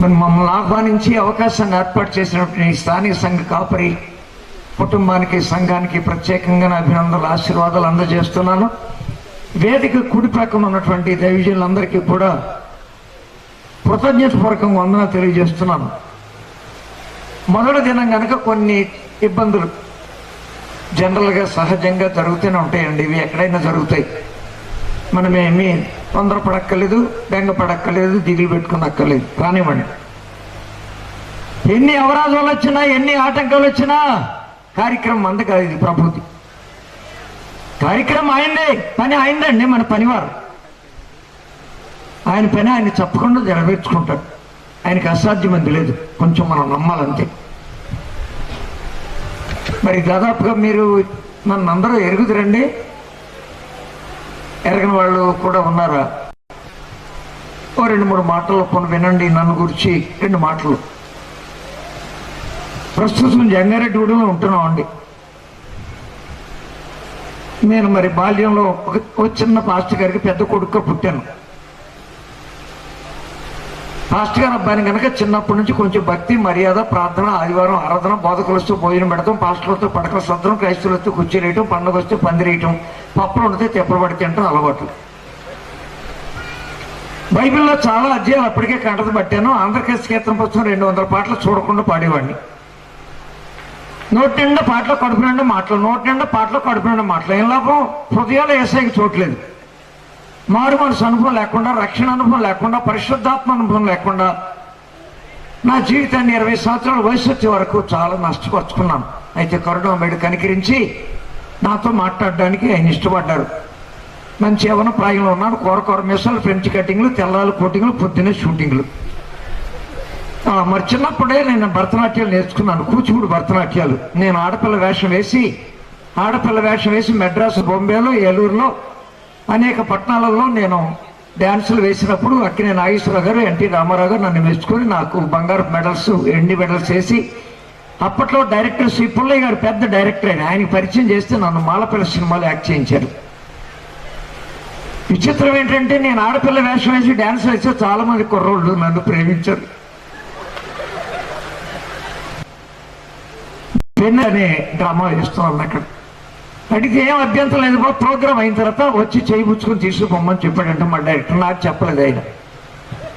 మమ్మల్ని ఆహ్వానించి అవకాశాన్ని ఏర్పాటు చేసినటువంటి స్థానిక సంఘ కాపరి కుటుంబానికి, సంఘానికి ప్రత్యేకంగా అభినందనలు, ఆశీర్వాదాలు అందజేస్తున్నాను. వేదిక కుడి ప్రక్కన ఉన్నటువంటి దైవజనులందరికీ కూడా కృతజ్ఞతపూర్వకంగా వందనాలు తెలియజేస్తున్నాను. మొదటి దినం కనుక కొన్ని ఇబ్బందులు జనరల్గా సహజంగా జరుగుతూనే ఉంటాయండి. ఇవి ఎక్కడైనా జరుగుతాయి. మనమేమీ తొందరపడక్కర్లేదు, బెంగపడక్కర్లేదు, దిగులు పెట్టుకునక్కర్లేదు. రానివ్వండి. ఎన్ని అవరాధాలు వచ్చినా, ఎన్ని ఆటంకాలు వచ్చినా కార్యక్రమం అంది కాదు. ఇది ప్రభుత్వం కార్యక్రమం ఆయనదే, పని ఆయనదండి. మన పనివారు ఆయన పని ఆయన చెప్పకుండా నెరవేర్చుకుంటాడు. ఆయనకి అసాధ్యమంది లేదు, కొంచెం మనం నమ్మాలంతే. మరి దాదాపుగా మీరు నన్నందరూ ఎరుగుదురండి. ఎరగని వాళ్ళు కూడా ఉన్నారా? ఓ 2-3 మాటలు కొన్ని వినండి. నన్ను గురించి 2 మాటలు. ప్రస్తుతం జంగారెడ్డిగూడెంలో ఉంటున్నామండి. నేను మరి బాల్యంలో ఒక చిన్న పాస్టర్ గారికి పెద్ద కొడుకుగా పుట్టాను. పాస్టర్ గారు అబ్బాయిని కనుక చిన్నప్పటి నుంచి కొంచెం భక్తి, మర్యాద, ప్రార్థన, ఆదివారం ఆరాధన, బోధకులు వస్తూ భోజనం పెడతాం, పాస్టర్లతో పడకల సద్దరం, క్రైస్తవులతో కుర్చీలేయటం, పండుగ వస్తే పందిరేయటం, పప్పులు ఉండితే తెప్పలు పడి తింటాం అలవాటు. బైబిల్లో చాలా అధ్యాయాలు అప్పటికే కంటది పట్టాను. ఆంధ్రకేశ కీర్తన పుస్తకం 200 పాటలు చూడకుండా పాడేవాడిని. నోటి నిండా పాటలు, కడుపు నిండా మాటలు, నోటి నిండా పాటలు, కడుపు నిండా మాటలు. ఏం లాభం? హృదయాలు ఏసైకి చోట్లేదు. మారు మనసు అనుభవం లేకుండా, రక్షణ అనుభవం లేకుండా, పరిశుద్ధాత్మ అనుభవం లేకుండా నా జీవితాన్ని 20 సంవత్సరాల వయసు వచ్చే వరకు చాలా నష్టపరుచుకున్నాను. అయితే కరుణామయుడు కనికరించి నాతో మాట్లాడడానికి ఆయన ఇష్టపడ్డారు. మంచి యవ్వన ప్రాయంలో ఉన్నాను. కూర మిసాలు, ఫ్రెంచ్ కటింగ్లు, తెల్లాలు కోటింగ్లు, పొద్దున్నే షూటింగ్లు. మరి చిన్నప్పుడే నేను భరతనాట్యాలు నేర్చుకున్నాను, కూచిపూడి భరతనాట్యాలు. నేను ఆడపిల్ల వేషం వేసి మెడ్రాసు, బొంబేలో, ఏలూరులో అనేక పట్టణాలలో నేను డ్యాన్సులు వేసినప్పుడు అక్కినే నాగేశ్వరరావు గారు, ఎన్టీ రామారావు గారు నన్ను మెచ్చుకొని నాకు బంగారు మెడల్స్, ఎండి మెడల్స్ వేసి, అప్పట్లో డైరెక్టర్ శ్రీ పుల్లయ్య గారు పెద్ద డైరెక్టర్ అయిన ఆయనకి పరిచయం చేస్తే నన్ను మాలపిల్ల సినిమాలో యాక్ట్ చేయించారు. విచిత్రం ఏంటంటే నేను ఆడపిల్ల వేషం వేసి డ్యాన్స్ వేస్తే చాలా మంది కుర్రోళ్ళు నన్ను ప్రేమించారు. పెన్ అనే డ్రామా వేస్తున్నాను అక్కడ. అడిగితే ఏం అభ్యంతరం లేదు, ప్రోగ్రామ్ అయిన తర్వాత వచ్చి చేయిపుచ్చుకొని తీసుకుపోమని చెప్పాడంటే మా డైరెక్టర్. నాకు చెప్పలేదు ఆయన.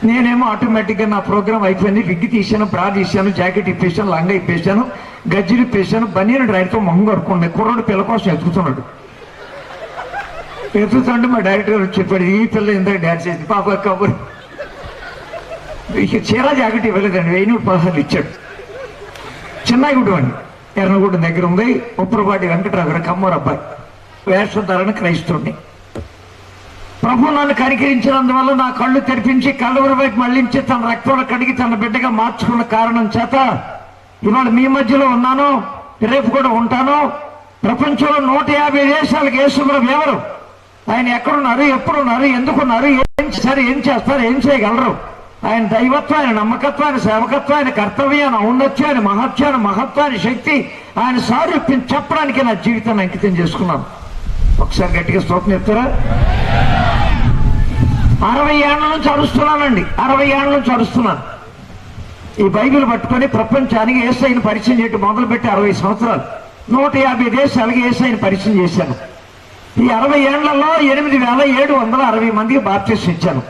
నేనేమో ఆటోమేటిక్గా నా ప్రోగ్రామ్ అయిపోయింది. విగ్గి తీసాను, బ్రా తీసాను, జాకెట్ ఇప్పేసాను, లంగా ఇప్పేసాను, గజ్జలు ఇప్పేసాను, బనీని డ్రైవర్తో మొహం కడుక్కున్నాయి. కుర్రోడు పిల్ల కోసం ఎత్తుకుతున్నాడు. ఎత్తుతుంటే మా డైరెక్టర్ గారు చెప్పాడు, ఈ పిల్ల ఇందాక డ్యాన్స్ చేసింది పాప కబురు. ఇక చీర జాకెట్ ఇవ్వలేదండి, 1016 ఇచ్చాడు. చిన్నగుడ్డు అండి, ఎర్రగూడెం దగ్గర ఉంది. ఉప్పరపాటి వెంకటరావు గారు కమ్మూరు అబ్బాయి, వేషధారణ క్రైస్తవుడిని. ప్రభు నన్ను కనికరించినందువల్ల నా కళ్ళు తెరిపించి కళ్ళవరి వైపు మళ్లించి తన రక్తంలో కడిగి తన బిడ్డగా మార్చుకున్న కారణం చేత ఇవాళ మీ మధ్యలో ఉన్నాను, రేపు కూడా ఉంటాను. ప్రపంచంలో 150 దేశాలకు యేసుప్రభు ఎవరు, ఆయన ఎక్కడున్నారు, ఎప్పుడున్నారు, ఎందుకున్నారు, ఏం చేస్తారు, ఏం చేయగలరు, ఆయన దైవత్వం, ఆయన నమ్మకత్వం, ఆయన సేవకత్వం, ఆయన కర్తవ్యం, ఔన్నత్యం, ఆయన మహత్యం, మహత్వాన్ని శక్తి, ఆయన సారూప్యం చెప్పడానికి నా జీవితాన్ని అంకితం చేసుకున్నాను. ఒకసారి గట్టిగా స్తోత్రం చెప్తారా? 60 ఏళ్ల నుంచి అరుస్తున్నానండి. 60 ఏళ్ల నుంచి అరుస్తున్నాను. ఈ బైబిల్ పట్టుకొని ప్రపంచానికి యేసయ్యను పరిచయం చేయడం మొదలుపెట్టి 60 సంవత్సరాలు 150 దేశాలకి యేసయ్యను పరిచయం చేశాను. ఈ 60 ఏళ్లలో 8760 మందికి బాప్టిసం ఇచ్చాను.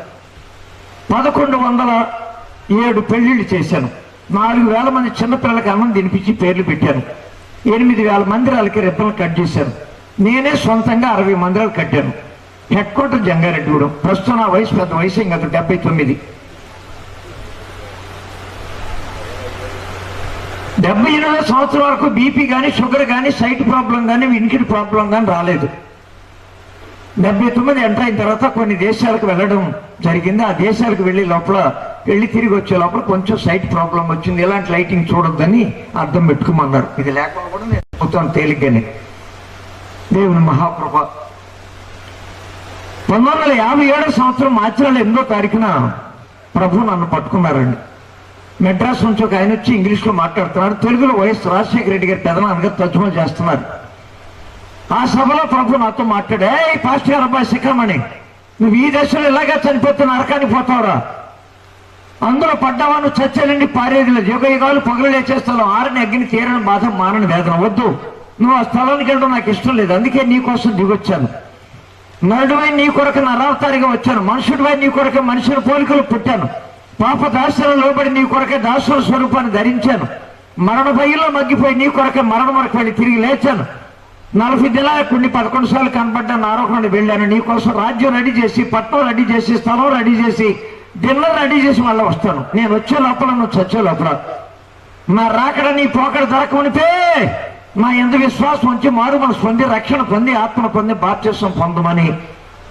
1107 పెళ్లిళ్ళు చేశాను. 4000 మంది చిన్నపిల్లలకి అన్నం తినిపించి పేర్లు పెట్టాను. 8000 మందిరాలకి రిబ్బన్లు కట్ చేశాను. నేనే సొంతంగా 60 మందిరాలు కట్టాను. Head quarter Jangareddygudem. ప్రస్తుతం నా వయసు పెద్ద వయసు, ఇంకా 79. 78 సంవత్సరం వరకు బీపీ కానీ, షుగర్ కానీ, సైట్ ప్రాబ్లం కానీ, వినికిడి ప్రాబ్లం కానీ రాలేదు. 79 ఎంటర్ అయిన తర్వాత కొన్ని దేశాలకు వెళ్ళడం జరిగింది. ఆ దేశాలకు వెళ్ళి తిరిగి వచ్చే లోపల కొంచెం సైట్ ప్రాబ్లం వచ్చింది. ఇలాంటి లైటింగ్ చూడొద్దని అర్థం పెట్టుకోమన్నారు. ఇది లేకుండా కూడా నేను మొత్తం తేలిగ్గానే. దేవుని మహాకృప. 1957 సంవత్సరం మార్చి 8వ తారీఖున ప్రభు నన్ను పట్టుకున్నారండి. మెడ్రాస్ నుంచి ఒక ఆయన వచ్చి ఇంగ్లీష్లో మాట్లాడుతున్నారు. తెలుగులో వైఎస్ రాజశేఖర రెడ్డి గారి పెదనాన్నగా తర్జుమా చేస్తున్నారు. ఆ సభలో ప్రభు నాతో మాట్లాడే, పాస్టర్ గారు, అబ్బాయి శిఖరమణి, నువ్వు ఈ దశలో ఇలాగే చనిపోతే నరకానికి పోతావురా, అందులో పడ్డావాను చచ్చానండి పారేది లేదు. యుగ యుగాలు పగులు లేచే స్థలం, ఆరని అగ్ని తీరని బాధ మానని వేదన. వద్దు, నువ్వు ఆ స్థలానికి వెళ్ళడం నాకు ఇష్టం లేదు. అందుకే నీ కోసం దిగొచ్చాను. నరుడువై నీ కొరకు నరావతారిగా వచ్చాను. మనుషుడివై నీ కొరకే మనుషుల పోలికలు పుట్టాను. పాప దాసులను లోబడి నీ కొరకే దాసుల స్వరూపాన్ని ధరించాను. మరణ భయంలో మగ్గిపోయి నీ కొరకే మరణం వరకు వెళ్ళి తిరిగి లేచాను. 40 దినాలకు 11 సార్లు కనబడ్డాను. ఆరోహణ వెళ్ళాను. నీ కోసం రాజ్యం రెడీ చేసి, పట్టణం రెడీ చేసి, స్థలం రెడీ చేసి, డిన్నర్ రెడీ చేసి మళ్ళీ వస్తాను. నేను వచ్చే లోపల నువ్వు చచ్చే లోపల నా రాకడ నీ పోకడ దొరకమనిపే నా ఎందు విశ్వాసం ఉంచి మారు మనసు పొంది, రక్షణ పొంది, ఆత్మను పొంది, బాప్తిసం పొందమని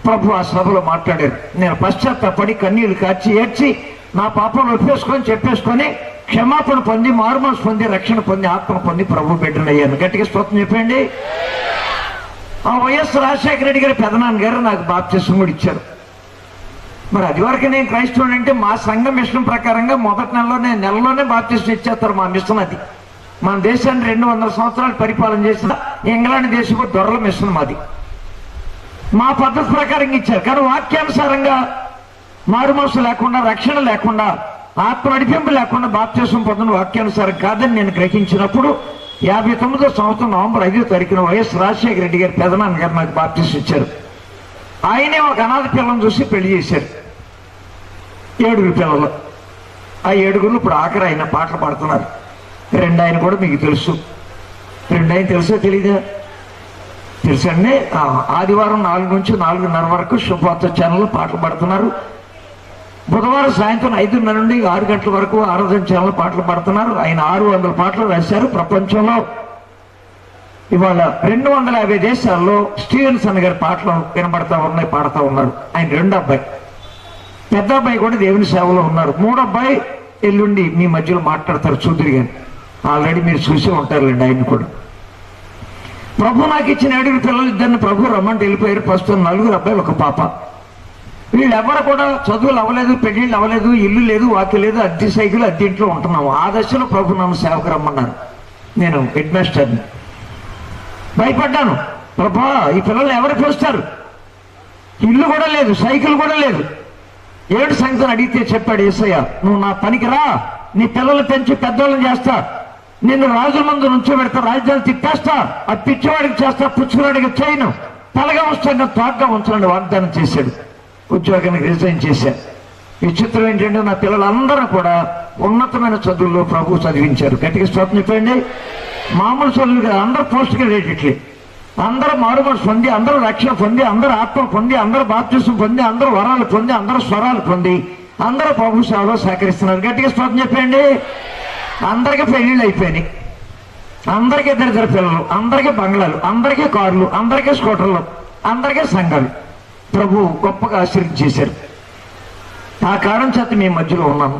ప్రభు ఆ సభలో మాట్లాడారు. నేను పశ్చాత్తాపడి కన్నీళ్లు కార్చి ఏడ్చి నా పాపం ఒప్పేసుకొని చెప్పేసుకొని క్షమాపణ పొంది, మారు మనసు పొంది, రక్షణ పొంది, ఆత్మను పొంది ప్రభు బిడ్డనయ్యాను. గట్టిగా స్తోత్రం చెప్పండి. ఆ వైఎస్ రాజశేఖర రెడ్డి గారి పెదనాన్న గారు నాకు బాప్తిసం కూడా ఇచ్చారు. మరి అది వరకు నేను క్రైస్తవుడు అంటే మా సంఘం మిషన్ ప్రకారంగా మొదటి నెలలోనే బాప్తిసం ఇచ్చేస్తారు. మా మిషన్ అది. మన దేశాన్ని 200 సంవత్సరాలు పరిపాలన చేసిన ఇంగ్లాండ్ దేశపు దొరల మిషన్ మాది. మా పద్ధతి ప్రకారంగా ఇచ్చారు. కానీ వాక్యానుసారంగా మారు మనసు లేకుండా, రక్షణ లేకుండా, ఆత్మ నడిపింపు లేకుండా బాప్తిసం పొందిన వాక్యానుసారం కాదని నేను గ్రహించినప్పుడు 59వ సంవత్సరం నవంబర్ 5వ తారీఖున వైఎస్ రాజశేఖర రెడ్డి గారి పెదనాన్న గారు నాకు బాప్తిసం ఇచ్చారు. ఆయనే ఒక అనాథ పిల్లని చూసి పెళ్లి చేశారు. 7 పిల్లలు. ఆ 7 ఇప్పుడు ఆఖరి ఆయన పాటలు పాడుతున్నారు. 2 ఆయన కూడా మీకు తెలుసు. 2 ఆయన తెలుసో తెలీదా? తెలుసండి. ఆదివారం 4 నుంచి 4:30 వరకు శుభవార్త ఛానల్లో పాటలు పాడుతున్నారు. బుధవారం సాయంత్రం 5:30 నుండి 6 గంటల వరకు ఆరాధన ఛానల్ పాటలు పాడుతున్నారు. ఆయన 600 పాటలు రాశారు. ప్రపంచంలో ఇవాళ 250 దేశాల్లో స్టీవెన్సన్ గారి పాటలు వినబడతా ఉన్నాయి, పాడుతూ ఉన్నారు. ఆయన 2వ అబ్బాయి. పెద్ద అబ్బాయి కూడా దేవుని సేవలో ఉన్నారు. 3వ అబ్బాయి ఎల్లుండి మీ మధ్యలో మాట్లాడతారు, చూదురు గాని. ఆల్రెడీ మీరు చూసి ఉంటారులేండి ఆయన కూడా. ప్రభు నాకు ఇచ్చిన 7 పిల్లలు, 2 ప్రభు రమ్మంటే వెళ్ళిపోయారు. ప్రస్తుతం 4 అబ్బాయిలు, 1 పాప. వీళ్ళెవరు కూడా చదువులు అవ్వలేదు, పెళ్లిళ్ళు అవ్వలేదు, ఇల్లు లేదు, వాకి లేదు, అద్దె సైకిల్ అద్దె ఇంట్లో ఉంటున్నాము. ఆ దశలో ప్రభు నన్ను సేవకు రమ్మన్నారు. నేను హెడ్ మాస్టర్ని. భయపడ్డాను. ప్రభా, ఈ పిల్లల్ని ఎవరు పోస్తారు? ఇల్లు కూడా లేదు, సైకిల్ కూడా లేదు. 7 సంగతిని అడిగితే చెప్పాడు యేసయ్య, నువ్వు నా పనికి రా, నీ పిల్లలు పెంచి పెద్దోళ్ళని చేస్తా, నిన్ను రాజుల ముందు నుంచో పెడతా, రాజ్యాలు తిప్పేస్తా, ఆ పిచ్చివాడికి చేస్తా, పుచ్చుకువాడికి చేయను, తలగా ఉంచండి, తోటగా ఉంచండి వాగ్దానం చేశాడు. ఉద్యోగానికి రిజైన్ చేశాను. విచిత్రం ఏంటంటే నా పిల్లలందరూ కూడా ఉన్నతమైన చదువుల్లో ప్రభు చదివించారు. గట్టిగా స్తోత్రం చెప్పండి. మామూలు చదువులు కాదు, అందరూ పోస్ట్ గ్రాడ్యుయేట్లే. అందరూ మారుమనసు పొంది, అందరూ రక్షణ పొంది, అందరూ ఆత్మ పొంది, అందరూ బాప్తిసం పొంది, అందరూ వరాలు పొంది, అందరూ స్వరాలు పొంది, అందరూ ప్రభు సేవలో సహకరిస్తున్నారు. గట్టిగా స్తోత్రం చెప్పండి. అందరికీ పెళ్లిళ్ళు అయిపోయినాయి. అందరికీ 2 పిల్లలు, అందరికీ బంగ్లాలు, అందరికీ కార్లు, అందరికీ స్కూటర్లు, అందరికీ సంఘాలు. ప్రభు గొప్పగా ఆశీర్వదించేశారు. ఆ కారణం చేత మీ మధ్యలో ఉన్నాను.